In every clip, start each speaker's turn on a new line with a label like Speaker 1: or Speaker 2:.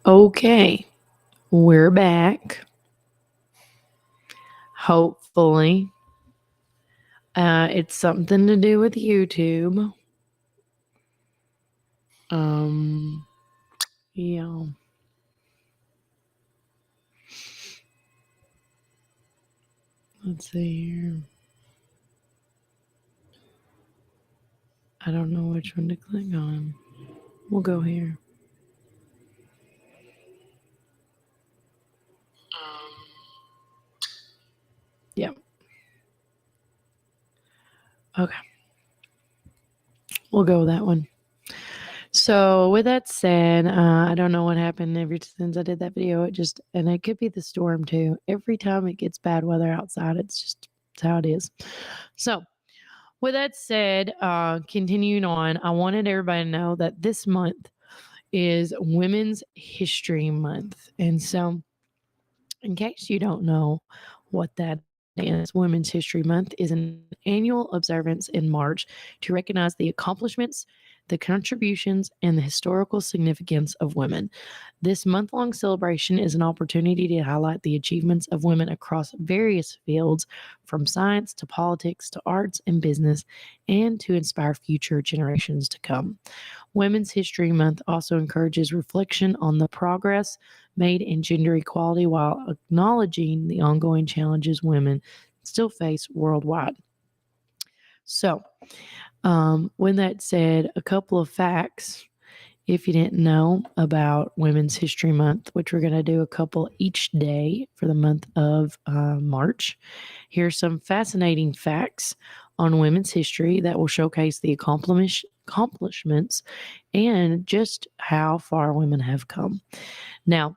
Speaker 1: Okay, we're back. Hopefully, it's something to do with YouTube. Um, yeah. Let's see here. I don't know which one to click on. We'll go here. Yep. Okay. We'll go with that one. So, with that said, I don't know what happened ever since I did that video. And it could be the storm too. Every time it gets bad weather outside, it's how it is. So, with that said, continuing on, I wanted everybody to know that this month is Women's History Month. And so, in case you don't know what that is, Women's History Month is an annual observance in March to recognize the accomplishments, the contributions, and the historical significance of women. This month long celebration is an opportunity to highlight the achievements of women across various fields, from science to politics to arts and business, and to inspire future generations to come. Women's History Month also encourages reflection on the progress made in gender equality while acknowledging the ongoing challenges women still face worldwide. So, with that said, a couple of facts if you didn't know about Women's History Month, which we're going to do a couple each day for the month of March. Here's some fascinating facts on women's history that will showcase the accomplishments and just how far women have come. Now,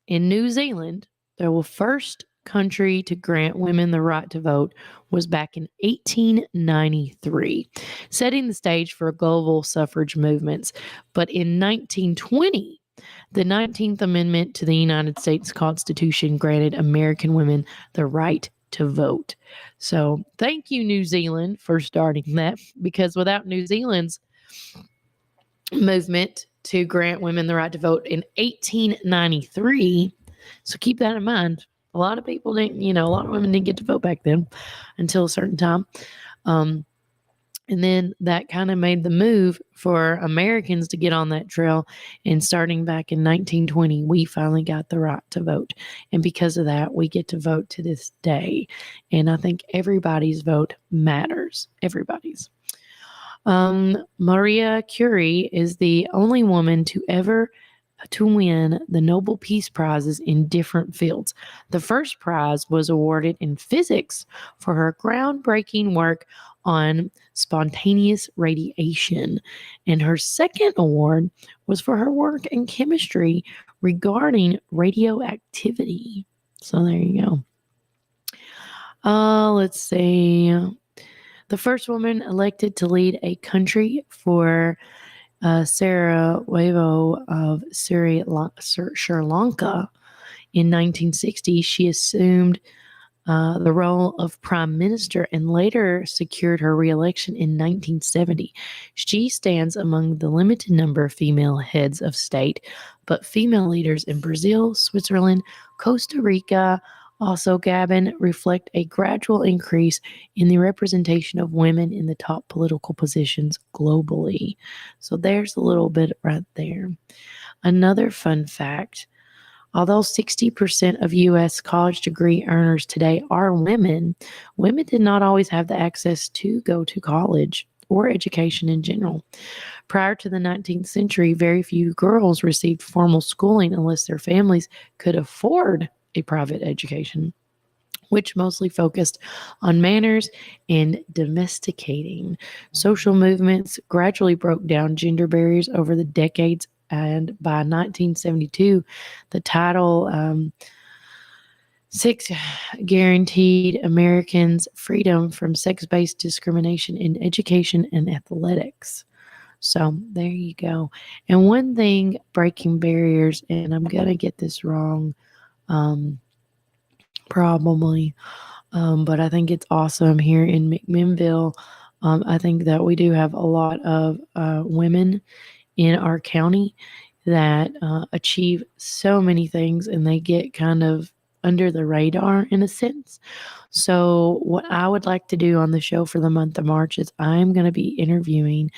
Speaker 1: in New Zealand, the first country to grant women the right to vote was back in 1893, setting the stage for global suffrage movements. But in 1920, the 19th Amendment to the United States Constitution granted American women the right to vote. So, thank you, New Zealand, for starting that, because without New Zealand's movement to grant women the right to vote in 1893, so keep that in mind. A lot of people didn't, a lot of women didn't get to vote back then until a certain time. Um, and then that kind of made the move for Americans to get on that trail. And starting back in 1920, we finally got the right to vote. And because of that, we get to vote to this day. And I think everybody's vote matters. Everybody's. Maria Curie is the only woman to win the Nobel Peace Prizes in different fields. The first prize was awarded in physics for her groundbreaking work on spontaneous radiation, and her second award was for her work in chemistry regarding radioactivity. So there you go. Let's see. The first woman elected to lead a country for Sarajevo of Sri Lanka in 1960. She assumed the role of prime minister and later secured her reelection in 1970. She stands among the limited number of female heads of state, but female leaders in Brazil, Switzerland, Costa Rica, also Gabon reflect a gradual increase in the representation of women in the top political positions globally. So there's a little bit right there. Another fun fact: although 60% of U.S. college degree earners today are women, women did not always have the access to go to college or education in general. Prior to the 19th century, very few girls received formal schooling unless their families could afford a private education, which mostly focused on manners and domesticating. Social movements gradually broke down gender barriers over the decades, and by 1972, the Title VI guaranteed Americans freedom from sex based discrimination in education and athletics. So there you go. And one thing breaking barriers, and I'm going to get this wrong, probably. But I think it's awesome here in McMinnville. I think that we do have a lot of women in our county that achieve so many things, and they get kind of under the radar in a sense. So, what I would like to do on the show for the month of March is I'm going to be interviewing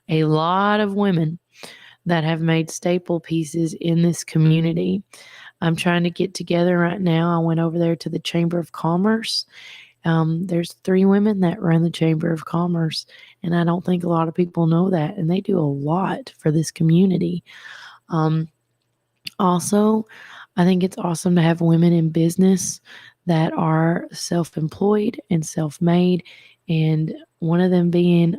Speaker 1: a lot of women that have made staple pieces in this community. I'm trying to get together right now. I went over there to the Chamber of Commerce. There's 3 women that run the Chamber of Commerce, and I don't think a lot of people know that, and they do a lot for this community. Um, Also, I think it's awesome to have women in business that are self-employed and self-made, and one of them being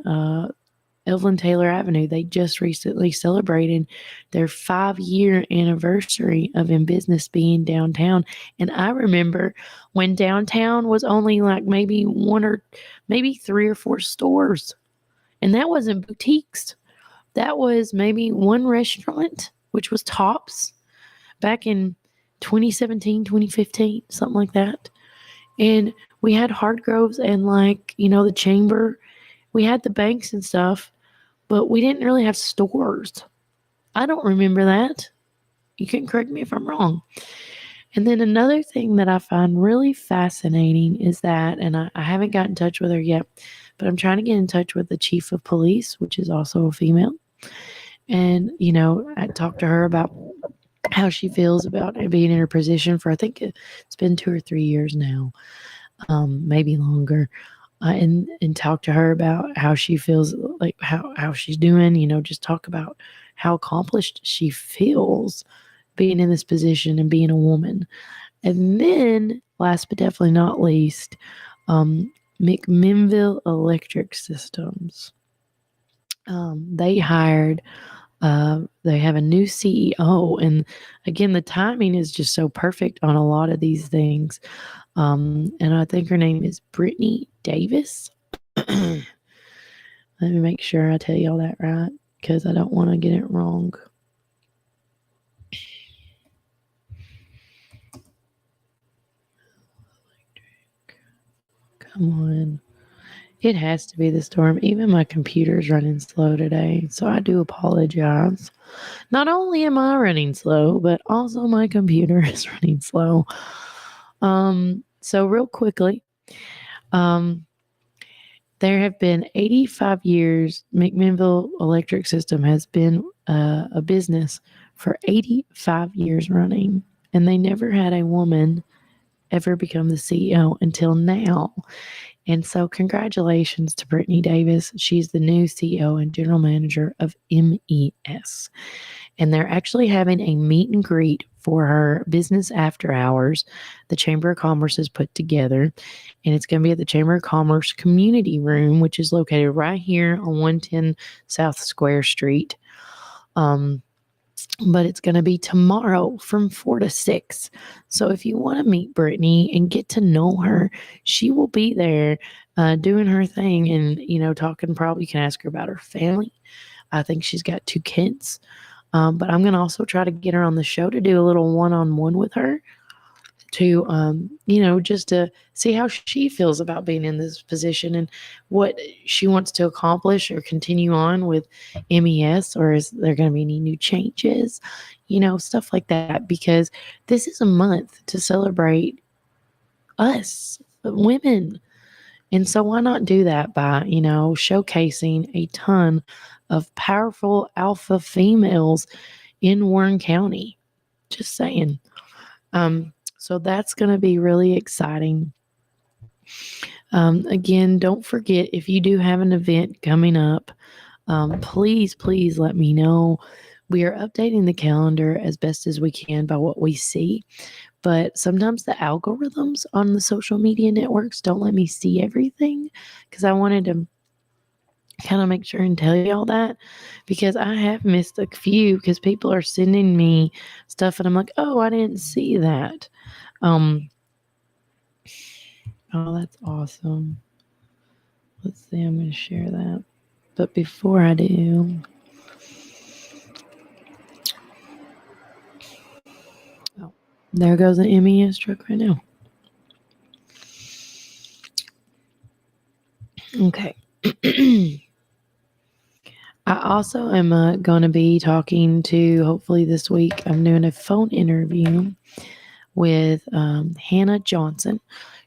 Speaker 1: Evelyn Taylor Avenue. They just recently celebrated their 5-year anniversary of in business being downtown. And I remember when downtown was only like maybe 1 or maybe 3 or 4 stores. And that wasn't boutiques. That was maybe 1 restaurant, which was Tops back in 2017, 2015, something like that. And we had Hardgroves and the Chamber. We had the banks and stuff, but we didn't really have stores. I don't remember that. You can correct me if I'm wrong. And then another thing that I find really fascinating is that, and I haven't got in touch with her yet, but I'm trying to get in touch with the chief of police, which is also a female. And, I talked to her about how she feels about being in her position for, I think it's been 2 or 3 years now, maybe longer. And talk to her about how she feels, like how she's doing, just talk about how accomplished she feels being in this position and being a woman. And then, last but definitely not least, McMinnville Electric Systems. They have a new CEO, and again, the timing is just so perfect on a lot of these things. And I think her name is Brittany Davis. Let me make sure I tell y'all that right, because I don't want to get it wrong. Come on. It has to be the storm. Even my computer's running slow today, so I do apologize. Not only am I running slow, but also my computer is running slow. So real quickly, there have been 85 years. McMinnville Electric System has been a business for 85 years running, and they never had a woman ever become the CEO until now. And so, congratulations to Brittany Davis. She's the new CEO and general manager of MES. And they're actually having a meet and greet for her business after hours. The Chamber of Commerce has put together, and it's going to be at the Chamber of Commerce Community Room, which is located right here on 110 South Square Street. But it's going to be tomorrow from 4 to 6. So if you want to meet Brittany and get to know her, she will be there doing her thing and, talking. Probably can ask her about her family. I think she's got 2 kids. But I'm going to also try to get her on the show to do a little one-on-one with her to, just to see how she feels about being in this position and what she wants to accomplish or continue on with MES, or is there going to be any new changes, stuff like that, because this is a month to celebrate us women. And so why not do that by, showcasing a ton of powerful alpha females in Warren County? Just saying. So that's going to be really exciting. Again, don't forget, if you do have an event coming up, please let me know. We are updating the calendar as best as we can by what we see. But sometimes the algorithms on the social media networks don't let me see everything, because I wanted to kind of make sure and tell y'all that, because I have missed a few because people are sending me stuff and I'm like, oh, I didn't see that. Oh, that's awesome. Let's see, I'm going to share that. But before I do, oh, there goes an MES truck right now. Okay. I also am going to be talking to, hopefully this week, I'm doing a phone interview with Hannah Johnson.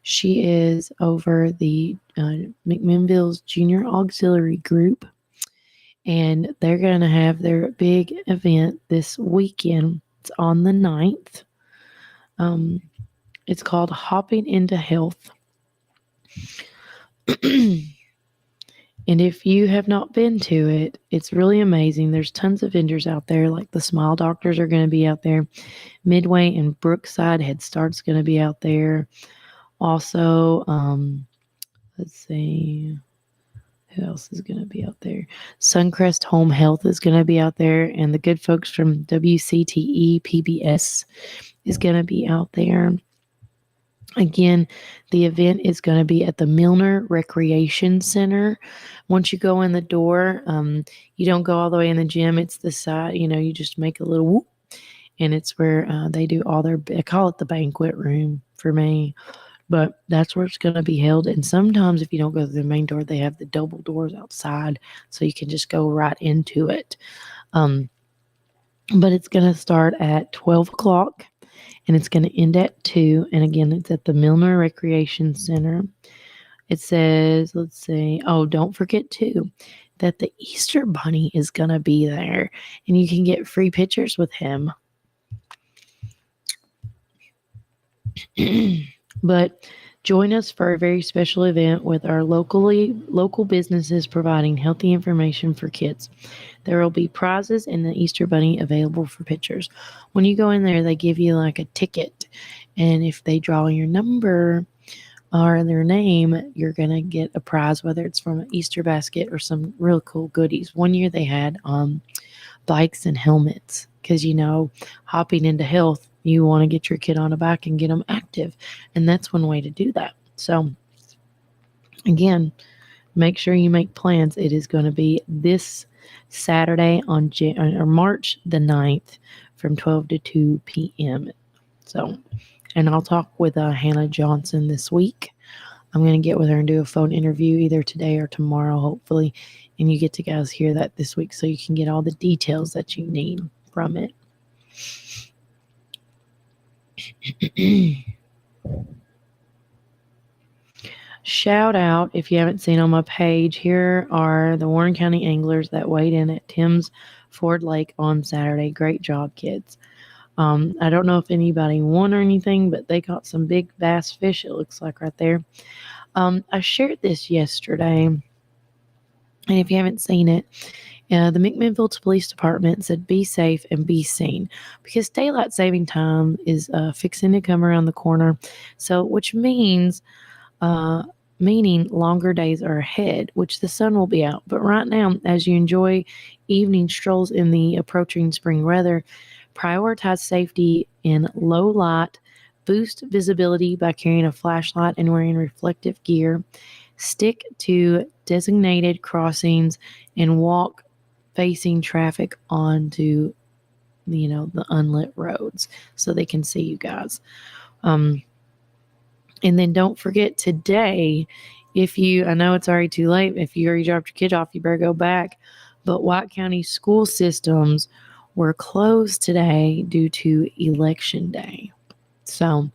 Speaker 1: She is over the McMinnville's Junior Auxiliary Group, and they're going to have their big event this weekend. It's on the 9th. It's called Hopping into Health. And if you have not been to it, it's really amazing. There's tons of vendors out there, like the Smile Doctors are going to be out there. Midway and Brookside Head Start's going to be out there. Also, let's see, who else is going to be out there? Suncrest Home Health is going to be out there, and the good folks from WCTE PBS is going to be out there. Again, the event is going to be at the Milner Recreation Center. Once you go in the door, you don't go all the way in the gym. It's the side, you just make a little whoop, and it's where they do all their, I call it the banquet room for me, but that's where it's going to be held. And sometimes if you don't go through the main door, they have the double doors outside, so you can just go right into it. But it's going to start at 12 o'clock. And it's going to end at 2. And again, it's at the Milner Recreation Center. It says, let's see, don't forget too, that the Easter Bunny is going to be there. And you can get free pictures with him. But join us for a very special event with our local businesses providing healthy information for kids. There will be prizes and the Easter Bunny available for pictures. When you go in there, they give you like a ticket. And if they draw your number or their name, you're going to get a prize, whether it's from an Easter basket or some real cool goodies. One year they had bikes and helmets because, hopping into health, you want to get your kid on a bike and get them active. And that's one way to do that. So, again, make sure you make plans. It is going to be this Saturday on March the 9th from 12 to 2 p.m. So, and I'll talk with Hannah Johnson this week. I'm going to get with her and do a phone interview either today or tomorrow, hopefully. And you get to guys hear that this week so you can get all the details that you need from it. Shout out, if you haven't seen on my page, here are the Warren County anglers that weighed in at Tim's Ford Lake on Saturday. Great job, kids. I don't know if anybody won or anything, but they caught some big bass fish, it looks like right there. I shared this yesterday, and if you haven't seen it, the McMinnville Police Department said be safe and be seen because daylight saving time is fixing to come around the corner. So, which means meaning longer days are ahead, which the sun will be out. But right now, as you enjoy evening strolls in the approaching spring weather, prioritize safety in low light, boost visibility by carrying a flashlight and wearing reflective gear, stick to designated crossings, and walk facing traffic onto the unlit roads so they can see you guys. And then don't forget today, I know it's already too late, if you already dropped your kid off, you better go back. But White County school systems were closed today due to Election Day. So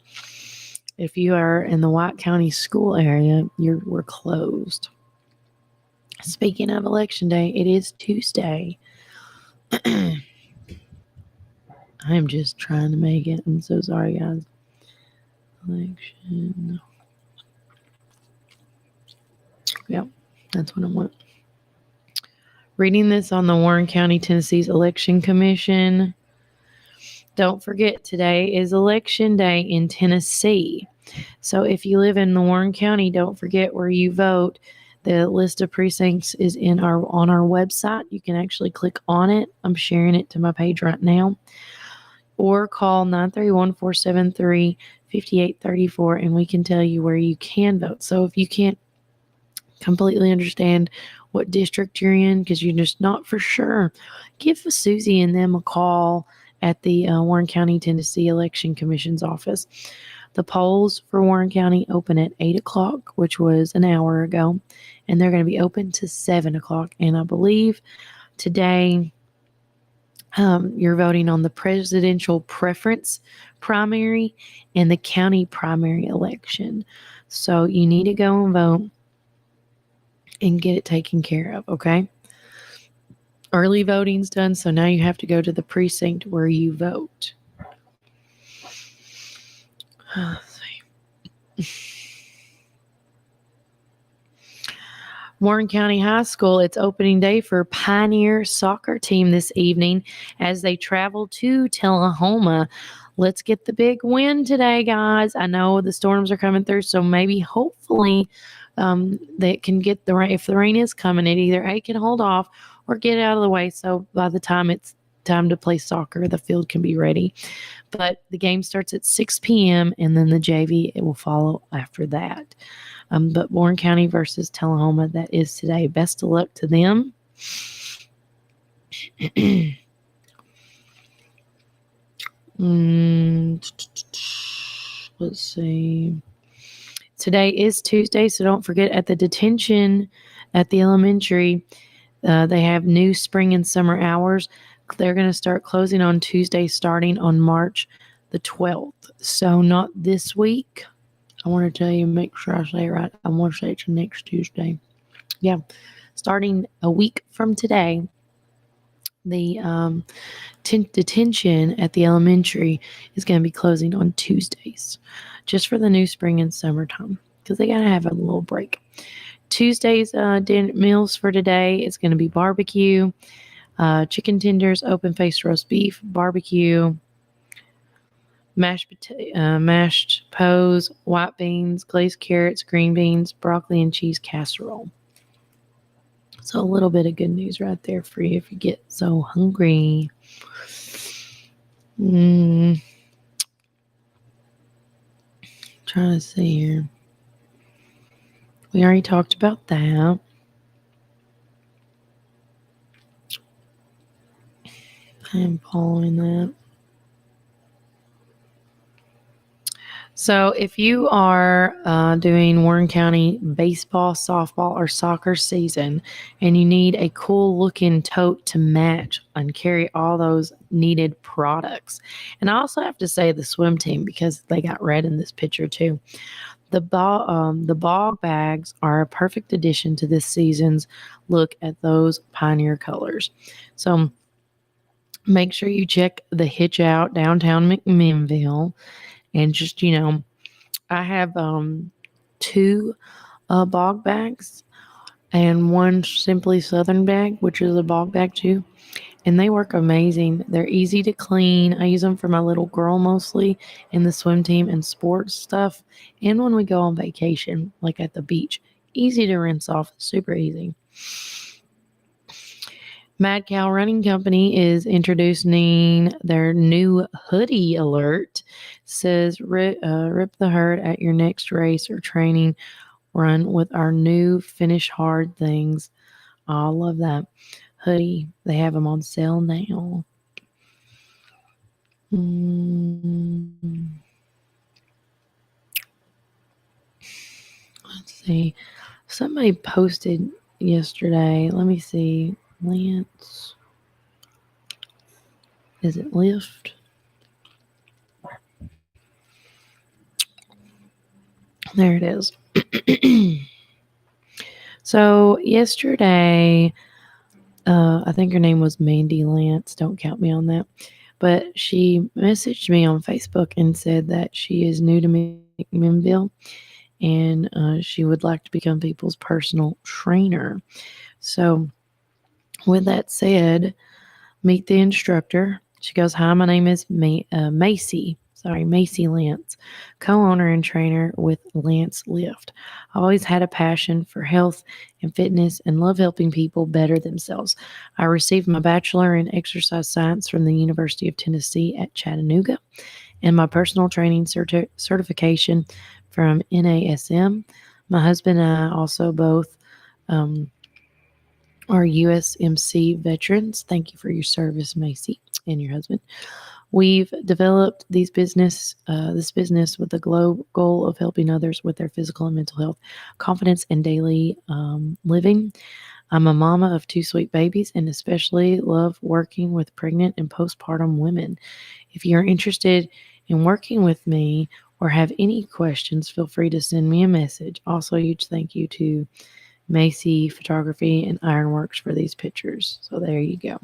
Speaker 1: if you are in the White County school area, we're closed. Speaking of Election Day, it is Tuesday. I'm just trying to make it. I'm so sorry, guys. Election. Yep, that's what I want. Reading this on the Warren County, Tennessee's Election Commission. Don't forget, today is Election Day in Tennessee. So if you live in the Warren County, don't forget where you vote. The list of precincts is on our website. You can actually click on it. I'm sharing it to my page right now. Or call 931-473-5834 and we can tell you where you can vote. So if you can't completely understand what district you're in because you're just not for sure, give Susie and them a call at the Warren County, Tennessee Election Commission's office. The polls for Warren County open at 8 o'clock, which was an hour ago, and they're going to be open to 7 o'clock. And I believe Today, you're voting on the presidential preference primary and the county primary election. So you need to go and vote and get it taken care of, okay? Early voting's done, so now you have to go to the precinct where you vote. Warren County High School, it's opening day for Pioneer soccer team this evening as they travel to Tullahoma. Let's get the big win today, guys. I know the storms are coming through, so maybe, hopefully, they can get the rain. If the rain is coming, it either A, can hold off or get out of the way, so by the time it's time to play soccer, the field can be ready. But the game starts at 6 p.m., and then the JV, it will follow after that. But Warren County versus Tullahoma, that is today. Best of luck to them. Let's see. Today is Tuesday, so don't forget at the detention at the elementary, they have new spring and summer hours. They're going to start closing on Tuesday, starting on March the 12th. So not this week. I want to tell you, make sure I say it right. I want to say it's next Tuesday. Yeah. Starting a week from today, the detention at the elementary is going to be closing on Tuesdays, just for the new spring and summertime, because they got to have a little break. Tuesday's meals for today is going to be barbecue, chicken tenders, open-faced roast beef, barbecue, mashed potatoes, white beans, glazed carrots, green beans, broccoli, and cheese casserole. So a little bit of good news right there for you if you get so hungry. Trying to see here. We already talked about that. I am following that. So if you are doing Warren County baseball, softball, or soccer season, and you need a cool looking tote to match and carry all those needed products. And I also have to say the swim team, because they got red in this picture too. The ball bags are a perfect addition to this season's look at those Pioneer colors. So make sure you check the Hitch Out downtown McMinnville. And just, I have 2 bog bags and 1 Simply Southern bag, which is a bog bag too. And they work amazing. They're easy to clean. I use them for my little girl mostly in the swim team and sports stuff. And when we go on vacation, like at the beach, easy to rinse off, super easy. Mad Cow Running Company is introducing their new hoodie alert. Says rip the herd at your next race or training run with our new Finish Hard things. I love that hoodie. They have them on sale now. Let's see. Somebody posted yesterday. Let me see. Lance. Is it Lyft? There it is. So yesterday, I think her name was Mandy Lance. Don't count me on that. But she messaged me on Facebook and said that she is new to McMinnville and she would like to become people's personal trainer. So with that said, meet the instructor. She goes, "Hi, my name is Macy Lance, co-owner and trainer with Lance Lift. I've always had a passion for health and fitness and love helping people better themselves. I received my bachelor in exercise science from the University of Tennessee at Chattanooga and my personal training certification from NASM. My husband and I also both are USMC veterans. Thank you for your service, Macy, and your husband. We've developed this business with the goal of helping others with their physical and mental health, confidence, and daily living. I'm a mama of 2 sweet babies and especially love working with pregnant and postpartum women. If you're interested in working with me or have any questions, feel free to send me a message. Also, huge thank you to Macy Photography and Ironworks for these pictures. So there you go.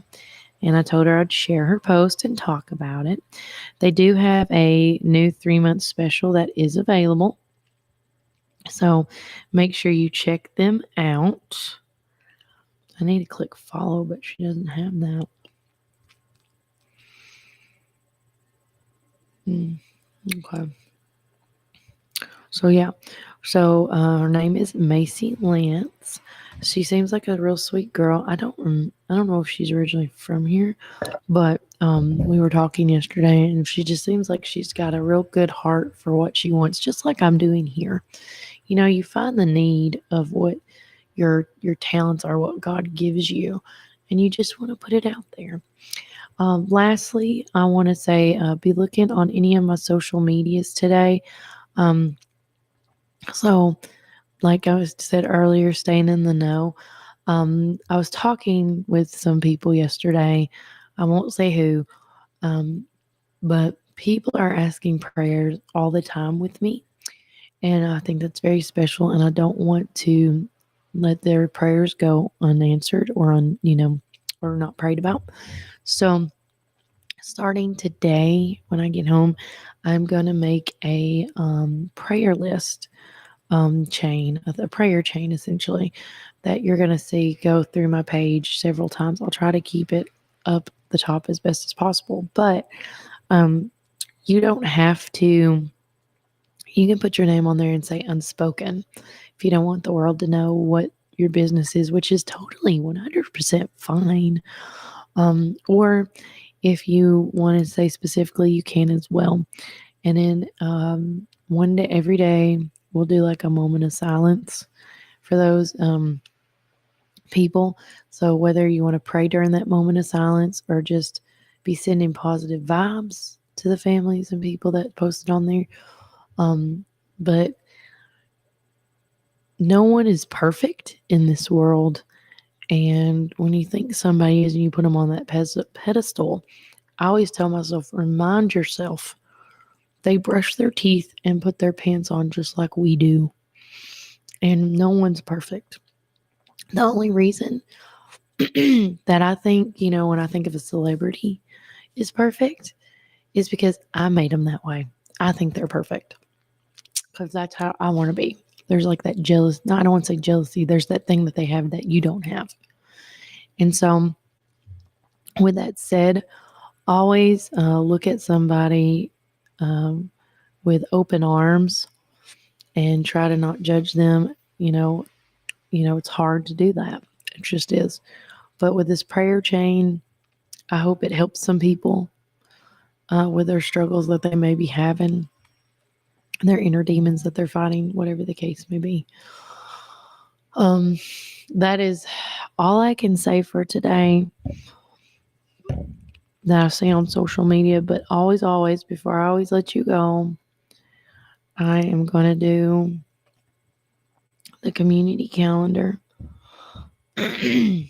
Speaker 1: And I told her I'd share her post and talk about it. They do have a new 3-month special that is available. So make sure you check them out. I need to click follow, but she doesn't have that. Okay. So yeah. So her name is Macy Lance. She seems like a real sweet girl. I don't know if she's originally from here, but we were talking yesterday, and she just seems like she's got a real good heart for what she wants, just like I'm doing here. You know, you find the need of what your talents are, what God gives you, and you just want to put it out there. Lastly, I want to say be looking on any of my social medias today. Um, so, like I was said earlier, staying in the know. I was talking with some people yesterday. I won't say who, um, but people are asking prayers all the time with me. And I think that's very special. And I don't want to let their prayers go unanswered or or not prayed about. So starting today, when I get home, I'm going to make a prayer list chain, a prayer chain essentially, that you're going to see go through my page several times. I'll try to keep it up the top as best as possible, but um, you don't have to. You can put your name on there and say unspoken if you don't want the world to know what your business is, which is totally 100% fine. Or if you want to say specifically, you can as well. And then one day, every day, we'll do like a moment of silence for those people. So whether you want to pray during that moment of silence or just be sending positive vibes to the families and people that posted on there. But no one is perfect in this world. And when you think somebody is and you put them on that pedestal, I always tell myself, remind yourself they brush their teeth and put their pants on just like we do. And no one's perfect. The only reason that I think, when I think of a celebrity is perfect is because I made them that way. I think they're perfect because that's how I want to be. There's like that jealous, no, I don't want to say jealousy. There's that thing that they have that you don't have. And so, with that said, always look at somebody um, with open arms and try to not judge them. It's hard to do that. It just is. But with this prayer chain, I hope it helps some people with their struggles that they may be having, their inner demons that they're fighting, whatever the case may be. That is all I can say for today that I see on social media. But always, before I always let you go, I am going to do the community calendar because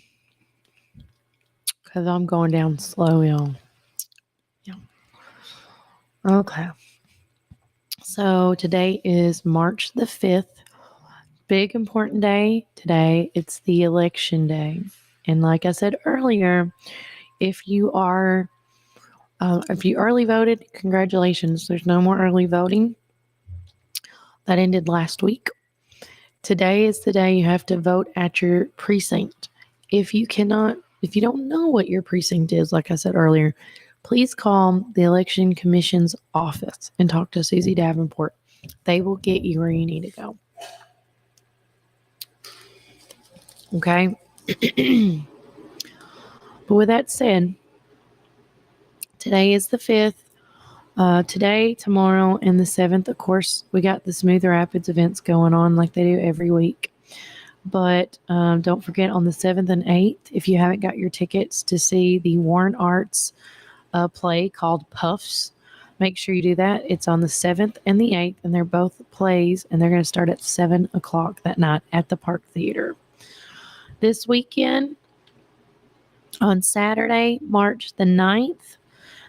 Speaker 1: I'm going down slow, y'all. Yeah. Okay. So today is March the 5th. Big important day today. It's the election day. And like I said earlier, if you early voted, congratulations. There's no more early voting. That ended last week. Today is the day you have to vote at your precinct. If you don't know what your precinct is, like I said earlier, please call the Election Commission's office and talk to Susie Davenport. They will get you where you need to go. Okay? But with that said, today is the 5th. Today, tomorrow, and the 7th, of course, we got the Smooth Rapids events going on like they do every week. But don't forget on the 7th and 8th, if you haven't got your tickets to see the Warren Arts play called Puffs, make sure you do that. It's on the 7th and the 8th, and they're both plays, and they're going to start at 7 o'clock that night at the Park Theater. this weekend, on Saturday, March the 9th,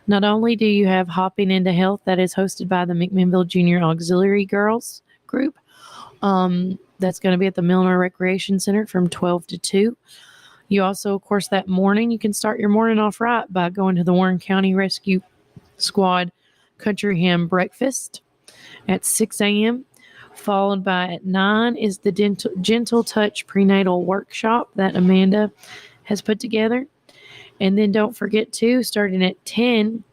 Speaker 1: not only do you have Hopping into Health that is hosted by the McMinnville Junior Auxiliary Girls group. That's going to be at the Milner Recreation Center from 12 to 2. You also, of course, that morning, you can start your morning off right by going to the Warren County Rescue Squad Country Ham Breakfast at 6 a.m. Followed by at 9 is the Gentle Touch Prenatal Workshop that Amanda has put together. And then don't forget to, starting at 10,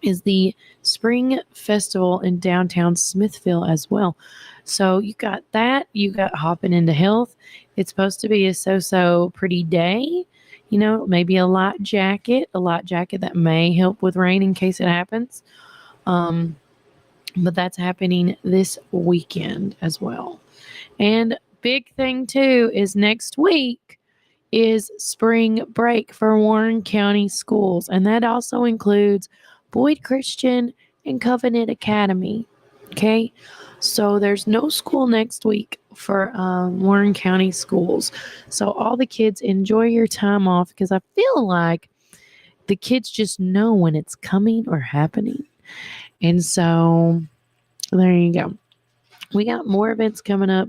Speaker 1: is the Spring Festival in downtown Smithville as well. So you got that. You got Hopping into Health. It's supposed to be a so-so pretty day. Maybe a light jacket that may help with rain in case it happens. But that's happening this weekend as well. And big thing too is next week is spring break for Warren County schools. And that also includes Boyd Christian and Covenant Academy. Okay. So there's no school next week for Warren County schools. So all the kids, enjoy your time off, because I feel like the kids just know when it's coming or happening. And so there you go. We got more events coming up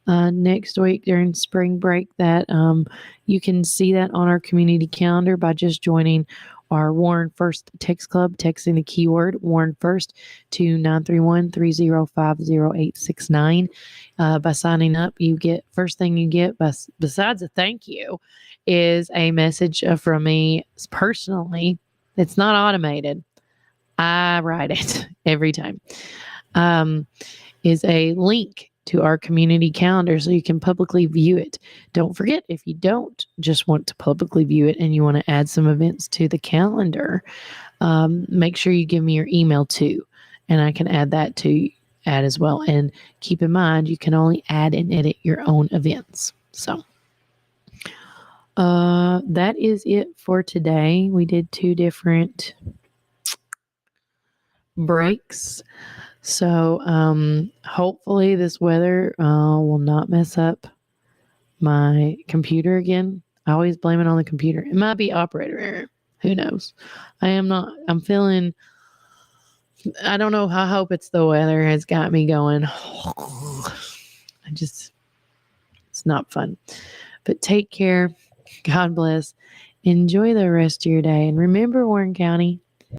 Speaker 1: next week during spring break that you can see that on our community calendar by just joining our Warren First Text Club, texting the keyword Warren First to 931-305-0869. By signing up, you get, first thing you get, besides a thank you, is a message from me personally. It's not automated. I write it every time. Is a link to our community calendar so you can publicly view it. Don't forget, if you don't just want to publicly view it and you want to add some events to the calendar, make sure you give me your email too, and I can add that to add as well. And keep in mind, you can only add and edit your own events. So that is it for today. We did 2 different breaks. So hopefully this weather will not mess up my computer again. I always blame it on the computer. It might be operator error. Who knows? I'm feeling, I don't know. I hope it's the weather has got me going. It's not fun. But take care. God bless. Enjoy the rest of your day. And remember, Warren County,